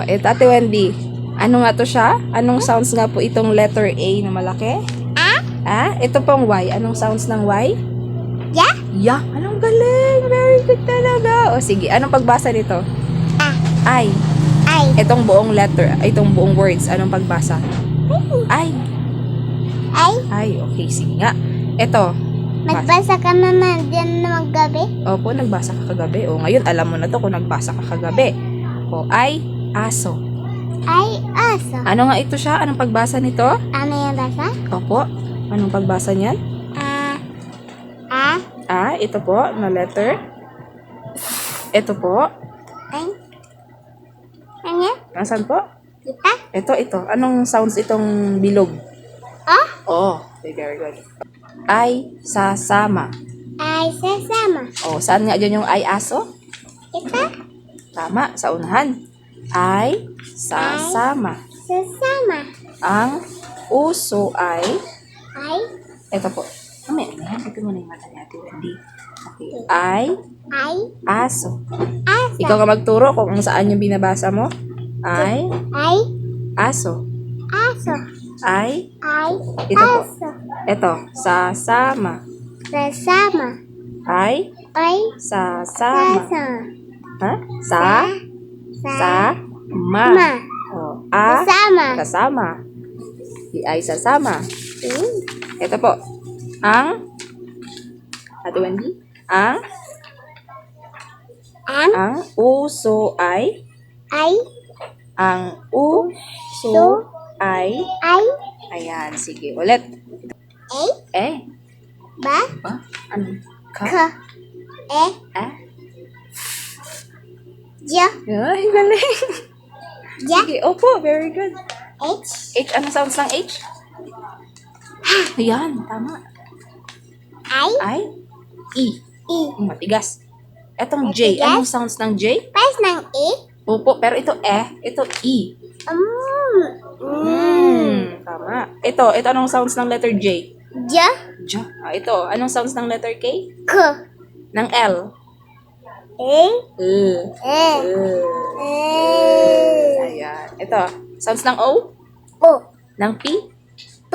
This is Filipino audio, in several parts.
Oh, ito Ate Wendy. Ano nga to siya? Anong sounds nga po itong letter A na malaki? Ito pong Y. Anong sounds ng Y? Yeah? Yeah. Anong galing. Very good talaga. O sige, anong pagbasa nito? I. Itong buong letter, itong buong words, anong pagbasa? I. Okay, sige nga. Ito. Magbasa ka naman din na maggabi? Opo, nagbasa ka kagabi. O, ngayon alam mo na to kung nagbasa ka kagabi. O, I, aso. Aso. Ano nga ito siya? Anong pagbasa nito? Ano yung basa? Opo. Anong pagbasa niyan? Ito po, na letter. Ito po. Ano? Nasaan po? Kita? Ito. Anong sounds itong bilog? Okay, very good. I, sasama. Sasama. Saan nga dyan yung I, aso? Kita? Tama, sa unahan. I, sasama. Sasama. Ang uso ay... Ito po. Ito mo na yung mata ni Ate Wendy. Okay. I, aso. Aso. Ikaw ka magturo kung saan yung binabasa mo. I, aso. Aso. Ito po. Aso. Ito, sasama. Sasama. I, sasama. Sasama. Sama. Sasama. Sasama. I sasama. Ito po. Ang Ate Wendy? Ang uso ay ang uso ay ayan, sige. Ulit. Ba? Ano? Ka. Ja. Ay, galing. Ja. Sige, opo, very good. H. Ano sounds ng H? Ayan, tama. E. Matigas. Etong J. Matigas? Anong sounds ng J? Pas ng E. Opo, pero ito ito E. Tama. Ito anong sounds ng letter J? Ja. J. Ito, anong sounds ng letter K? K. Ng L? Ayan. Ito, sounds ng O? O. Ng P? P.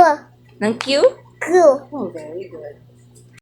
Ng Q? Q. Oh, very good.